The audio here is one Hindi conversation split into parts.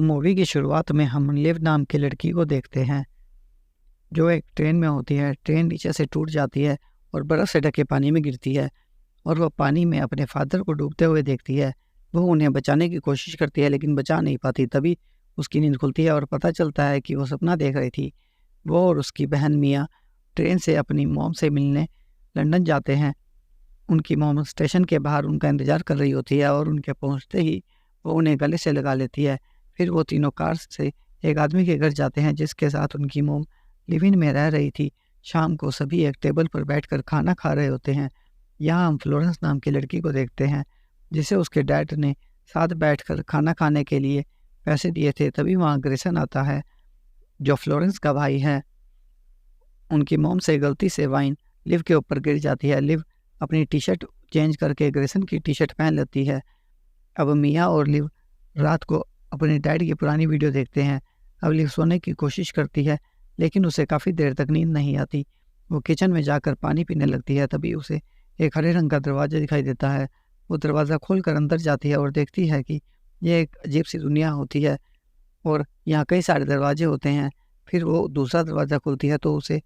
मूवी की शुरुआत में हम लिव नाम की लड़की को देखते हैं जो एक ट्रेन में होती है। ट्रेन नीचे से टूट जाती है और बर्फ़ से ढके पानी में गिरती है और वह पानी में अपने फादर को डूबते हुए देखती है। वो उन्हें बचाने की कोशिश करती है लेकिन बचा नहीं पाती। तभी उसकी नींद खुलती है और पता चलता है कि वो सपना देख रही थी। वो और उसकी बहन मिया ट्रेन से अपनी मॉम से मिलने लंदन जाते हैं। उनकी मॉम स्टेशन के बाहर उनका इंतज़ार कर रही होती है और उनके पहुंचते ही वो उन्हें गले से लगा लेती है। फिर वो तीनों कार से एक आदमी के घर जाते हैं जिसके साथ उनकी मॉम लिव इन में रह रही थी। शाम को सभी एक टेबल पर बैठकर खाना खा रहे होते हैं। यहाँ हम फ्लोरेंस नाम की लड़की को देखते हैं जिसे उसके डैड ने साथ बैठकर खाना खाने के लिए पैसे दिए थे। तभी वहाँ ग्रेसन आता है जो फ्लोरेंस का भाई है। उनकी मॉम से गलती से वाइन लिव के ऊपर गिर जाती है। लिव अपनी टी शर्ट चेंज करके ग्रेसन की टी शर्ट पहन लेती है। अब मिया और लिव रात को अपने डैड की पुरानी वीडियो देखते हैं। अब लिव सोने की कोशिश करती है लेकिन उसे काफ़ी देर तक नींद नहीं आती। वो किचन में जाकर पानी पीने लगती है। तभी उसे एक हरे रंग का दरवाज़ा दिखाई देता है। वो दरवाज़ा खोलकर अंदर जाती है और देखती है कि यह एक अजीब सी दुनिया होती है और यहाँ कई सारे दरवाजे होते हैं। फिर वो दूसरा दरवाज़ा खुलती है तो उसे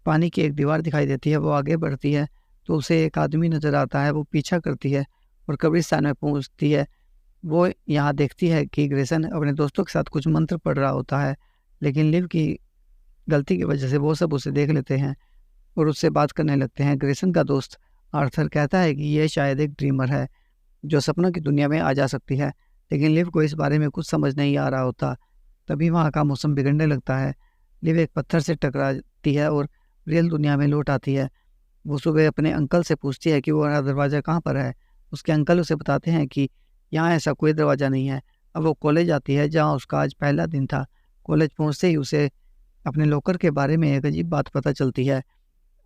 पानी की एक दीवार दिखाई देती है। वो आगे बढ़ती है तो उसे एक आदमी नज़र आता है। वो पीछा करती है और कब्रिस्तान में पहुँचती है। वो यहाँ देखती है कि ग्रेसन अपने दोस्तों के साथ कुछ मंत्र पढ़ रहा होता है लेकिन लिव की गलती की वजह से वो सब उसे देख लेते हैं और उससे बात करने लगते हैं। ग्रेसन का दोस्त आर्थर कहता है कि यह शायद एक ड्रीमर है जो सपनों की दुनिया में आ जा सकती है लेकिन लिव को इस बारे में कुछ समझ नहीं आ रहा होता। तभी वहाँ का मौसम बिगड़ने लगता है। लिव एक पत्थर से टकराती है और रियल दुनिया में लौट आती है। वो सुबह अपने अंकल से पूछती है कि वो हमारा दरवाज़ा कहाँ पर है। उसके अंकल उसे बताते हैं कि यहाँ ऐसा कोई दरवाज़ा नहीं है। अब वो कॉलेज आती है जहाँ उसका आज पहला दिन था। कॉलेज पहुँचते ही उसे अपने लॉकर के बारे में एक अजीब बात पता चलती है।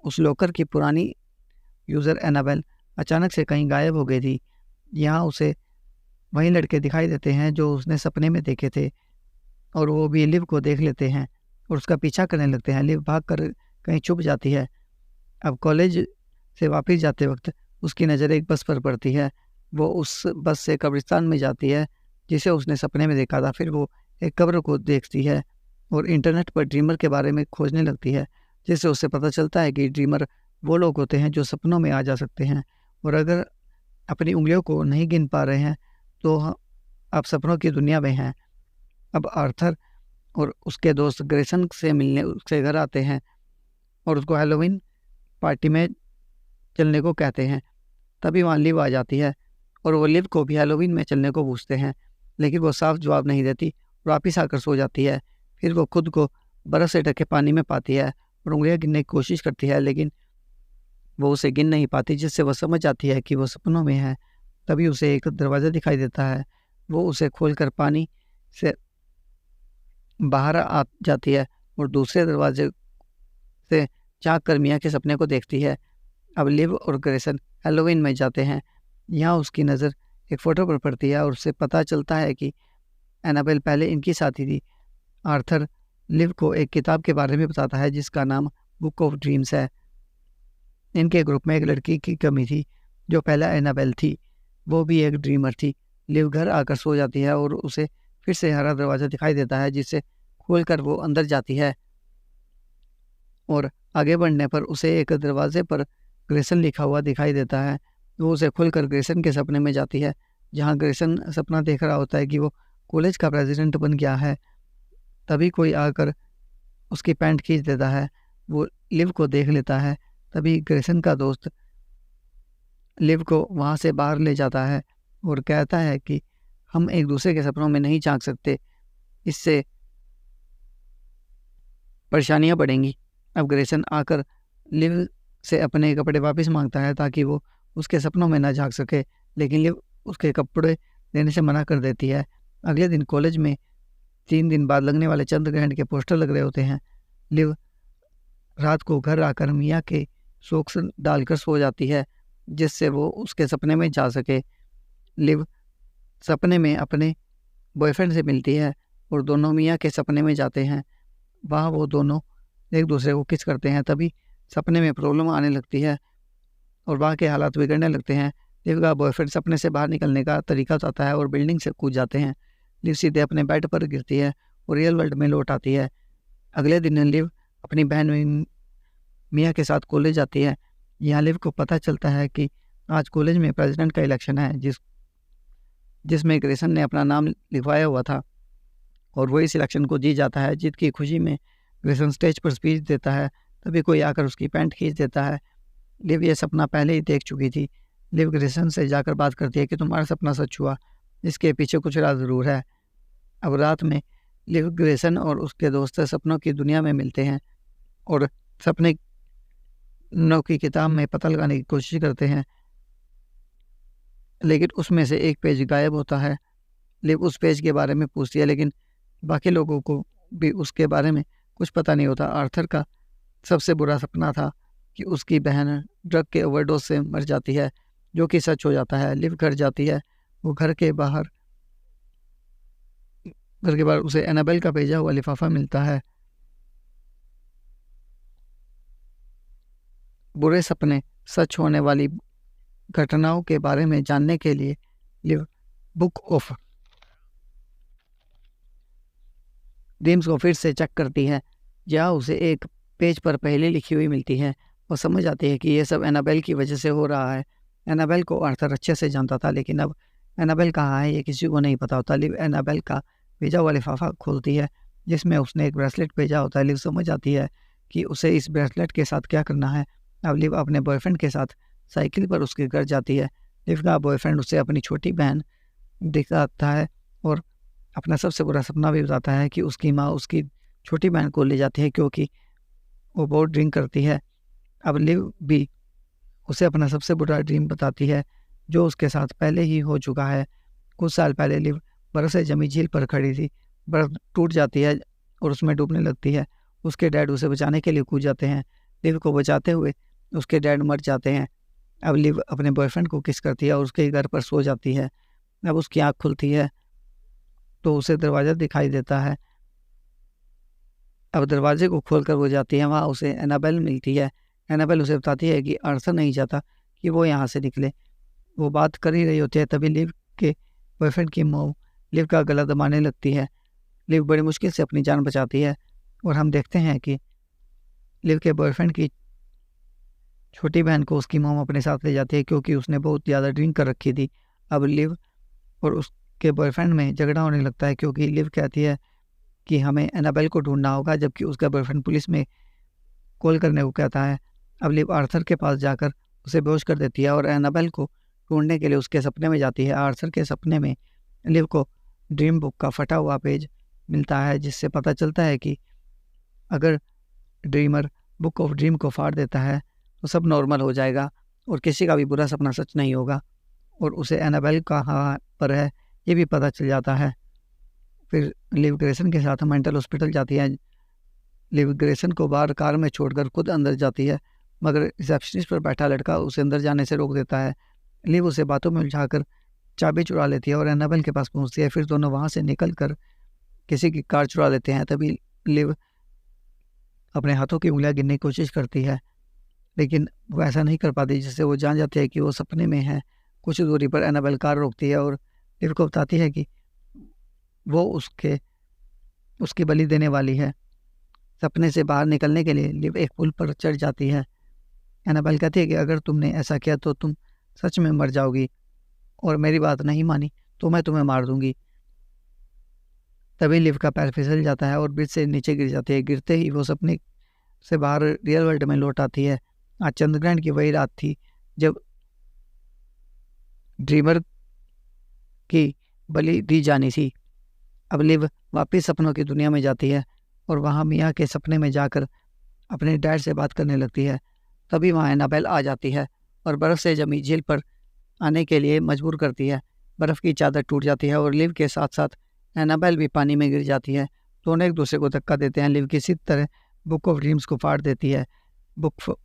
उस लॉकर की पुरानी यूज़र एनाबेल अचानक से कहीं गायब हो गई थी। यहाँ उसे वही लड़के दिखाई देते हैं जो उसने सपने में देखे थे और वो भी लिव को देख लेते हैं और उसका पीछा करने लगते हैं। लिव भागकर कहीं छुप जाती है। अब कॉलेज से वापस जाते वक्त उसकी नज़र एक बस पर पड़ती है। वो उस बस से कब्रिस्तान में जाती है जिसे उसने सपने में देखा था। फिर वो एक कब्र को देखती है और इंटरनेट पर ड्रीमर के बारे में खोजने लगती है जिससे उसे पता चलता है कि ड्रीमर वो लोग होते हैं जो सपनों में आ जा सकते हैं और अगर अपनी उंगलियों को नहीं गिन पा रहे हैं तो आप सपनों की दुनिया में हैं। अब आर्थर और उसके दोस्त ग्रेसन से मिलने उसके घर आते हैं और उसको हैलोवीन पार्टी में चलने को कहते हैं। तभी वहाँ लिव आ जाती है और वो लिव को भी हैलोवीन में चलने को पूछते हैं लेकिन वो साफ जवाब नहीं देती। वापिस आकर सो जाती है। फिर वो खुद को बर्फ़ से ढके पानी में पाती है और उंगलियाँ गिनने की कोशिश करती है लेकिन वो उसे गिन नहीं पाती जिससे वह समझ जाती है कि वो सपनों में है। तभी उसे एक दरवाज़ा दिखाई देता है। वो उसे खोलकर पानी से बाहर आ जाती है और दूसरे दरवाजे से झाँक कर मिया के सपने को देखती है। अब लिव और ग्रेसन हैलोवीन में जाते हैं। यहाँ उसकी नज़र एक फ़ोटो पर पड़ती है और उससे पता चलता है कि एनाबेल पहले इनकी साथी थी। आर्थर लिव को एक किताब के बारे में बताता है जिसका नाम बुक ऑफ ड्रीम्स है। इनके ग्रुप में एक लड़की की कमी थी जो पहला एनाबेल थी। वो भी एक ड्रीमर थी। लिव घर आकर सो जाती है और उसे फिर से हरा दरवाज़ा दिखाई देता है जिसे खोलकर वो अंदर जाती है और आगे बढ़ने पर उसे एक दरवाजे पर ग्रेसन लिखा हुआ दिखाई देता है। वो उसे खोलकर ग्रेसन के सपने में जाती है जहाँ ग्रेसन सपना देख रहा होता है कि वो कॉलेज का प्रेसिडेंट बन गया है। तभी कोई आकर उसकी पैंट खींच देता है। वो लिव को देख लेता है। तभी ग्रेसन का दोस्त लिव को वहाँ से बाहर ले जाता है और कहता है कि हम एक दूसरे के सपनों में नहीं झांक सकते, इससे परेशानियाँ बढ़ेंगी। अब ग्रेसन आकर लिव से अपने कपड़े वापस मांगता है ताकि वो उसके सपनों में ना झांक सके लेकिन लिव उसके कपड़े देने से मना कर देती है। अगले दिन कॉलेज में 3 दिन बाद लगने वाले चंद्र ग्रहण के पोस्टर लग रहे होते हैं। लिव रात को घर आकर मिया के सॉक्स डालकर सो जाती है जिससे वो उसके सपने में जा सके। लिव सपने में अपने बॉयफ्रेंड से मिलती है और दोनों मिया के सपने में जाते हैं। वहाँ वो दोनों एक दूसरे को किस करते हैं। तभी सपने में प्रॉब्लम आने लगती है और वहाँ के हालात बिगड़ने लगते हैं। लिव का बॉयफ्रेंड सपने से बाहर निकलने का तरीका बताता है और बिल्डिंग से कूद जाते हैं। लिव सीधे अपने बेड पर गिरती है और रियल वर्ल्ड में लौट आती है। अगले दिन लिव अपनी बहन मिया के साथ कॉलेज जाती है। यहाँ लिव को पता चलता है कि आज कॉलेज में प्रेसिडेंट का इलेक्शन है, जिसमें ग्रेसन ने अपना नाम लिखवाया हुआ था और वो इस इलेक्शन को जीत जाता है। जीत की खुशी में ग्रेसन स्टेज पर स्पीच देता है, तभी कोई आकर उसकी पैंट खींच देता है। लिव ये सपना पहले ही देख चुकी थी। लिव ग्रेसन से जाकर बात करती है कि तुम्हारा सपना सच हुआ, इसके पीछे कुछ राज ज़रूर है। अब रात में लिव ग्रेसन और उसके दोस्त सपनों की दुनिया में मिलते हैं और सपने की किताब में पता लगाने की कोशिश करते हैं, लेकिन उसमें से एक पेज गायब होता है। लिव उस पेज के बारे में पूछती है, लेकिन बाकी लोगों को भी उसके बारे में कुछ पता नहीं होता। आर्थर का सबसे बुरा सपना था कि उसकी बहन ड्रग के ओवरडोज से मर जाती है, जो कि सच हो जाता है। लिव घर जाती है। वो घर के बाहर उसे एनाबेल का भेजा हुआ लिफाफा मिलता है। बुरे सपने, सच होने वाली घटनाओं के बारे में जानने के लिए लिव बुक ऑफ ड्रीम्स को फिर से चेक करती है, जहाँ उसे एक पेज पर पहले लिखी हुई मिलती है। वो समझ आती है कि यह सब एनाबेल की वजह से हो रहा है। एनाबेल को आर्थर अच्छे से जानता था, लेकिन अब एनाबेल कहाँ है ये किसी को नहीं पता होता। लिव एनाबेल का भेजा हुआ लिफाफा खोलती है, जिसमें उसने एक ब्रेसलेट भेजा होता है। लिव समझ आती है कि उसे इस ब्रेसलेट के साथ क्या करना है। अब लिव अपने बॉयफ्रेंड के साथ साइकिल पर उसके घर जाती है। लिव का बॉयफ्रेंड उसे अपनी छोटी बहन दिखाता है और अपना सबसे बुरा सपना भी बताता है कि उसकी माँ उसकी छोटी बहन को ले जाती है क्योंकि वो बहुत ड्रिंक करती है। अब लिव भी उसे अपना सबसे बुरा ड्रीम बताती है, जो उसके साथ पहले ही हो चुका है। कुछ साल पहले लिव बर्फ से जमी झील पर खड़ी थी। बर्फ टूट जाती है और उसमें डूबने लगती है। उसके डैड उसे बचाने के लिए कूद जाते हैं। लिव को बचाते हुए उसके डैड मर जाते हैं। अब लिव अपने बॉयफ्रेंड को किस करती है और उसके घर पर सो जाती है। अब उसकी आँख खुलती है तो उसे दरवाज़ा दिखाई देता है। अब दरवाजे को खोलकर वो जाती है। वहाँ उसे एनाबेल मिलती है। एनाबेल उसे बताती है कि आर्थर नहीं चाहता कि वो यहाँ से निकले। वो बात कर ही रही होती है, तभी लिव के बॉयफ्रेंड की मॉम लिव का गला दबाने लगती है। लिव बड़ी मुश्किल से अपनी जान बचाती है और हम देखते हैं कि लिव के बॉयफ्रेंड की छोटी बहन को उसकी मॉम अपने साथ ले जाती है, क्योंकि उसने बहुत ज़्यादा ड्रिंक कर रखी थी। अब लिव और उसके बॉयफ्रेंड में झगड़ा होने लगता है, क्योंकि लिव कहती है कि हमें एनाबेल को ढूंढना होगा, जबकि उसका बॉयफ्रेंड पुलिस में कॉल करने को कहता है। अब लिव आर्थर के पास जाकर उसे बेहोश कर देती है और एनाबेल को ढूंढने के लिए उसके सपने में जाती है। आर्थर के सपने में लिव को ड्रीम बुक का फटा हुआ पेज मिलता है, जिससे पता चलता है कि अगर ड्रीमर बुक ऑफ ड्रीम को फाड़ देता है तो सब नॉर्मल हो जाएगा और किसी का भी बुरा सपना सच नहीं होगा। और उसे एनाबेल कहाँ पर है ये भी पता चल जाता है। फिर लिव ग्रेसन के साथ मेंटल हॉस्पिटल जाती है। लिव ग्रेसन को बाहर कार में छोड़कर खुद अंदर जाती है, मगर रिसेप्शनिस्ट पर बैठा लड़का उसे अंदर जाने से रोक देता है। लिव उसे बातों में उलझाकर चाबी चुरा लेती है और एनाबेल के पास पहुंचती है। फिर दोनों वहां से निकलकर किसी की कार चुरा लेते हैं। तभी लिव अपने हाथों की उंगलियां गिनने की कोशिश करती है, लेकिन वो ऐसा नहीं कर पाती, जिससे वो जान जाती है कि वो सपने में है। कुछ दूरी पर एनाबेल कार रोकती है और लिव को बताती है कि वो उसकी बलि देने वाली है। सपने से बाहर निकलने के लिए लिव एक पुल पर चढ़ जाती है। एनाबेल कहती है कि अगर तुमने ऐसा किया तो तुम सच में मर जाओगी और मेरी बात नहीं मानी तो मैं तुम्हें मार दूंगी। तभी लिव का पैर फिसल जाता है और ब्रिज से नीचे गिर जाती है। गिरते ही वो सपने से बाहर रियल वर्ल्ड में लौट आती है। आज चंद्रग्रहण की वही रात थी जब ड्रीमर की बलि दी जानी थी। अब लिव वापस सपनों की दुनिया में जाती है और वहाँ मिया के सपने में जाकर अपने डैड से बात करने लगती है। तभी वहाँ एनाबेल आ जाती है और बर्फ़ से जमी झील पर आने के लिए मजबूर करती है। बर्फ़ की चादर टूट जाती है और लिव के साथ साथ एनाबेल भी पानी में गिर जाती है। दोनों एक दूसरे को धक्का देते हैं। लिव किसी तरह बुक ऑफ ड्रीम्स को फाड़ देती है। बुक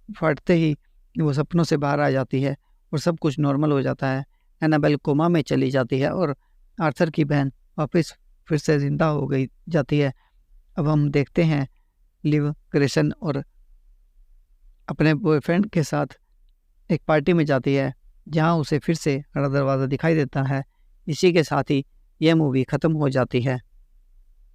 फाड़ते ही वो सपनों से बाहर आ जाती है और सब कुछ नॉर्मल हो जाता है। एनाबेल कोमा में चली जाती है और आर्थर की बहन वापस फिर से जिंदा हो गई जाती है। अब हम देखते हैं लिव ग्रेसन और अपने बॉयफ्रेंड के साथ एक पार्टी में जाती है, जहां उसे फिर से हरा दरवाज़ा दिखाई देता है। इसी के साथ ही यह मूवी ख़त्म हो जाती है।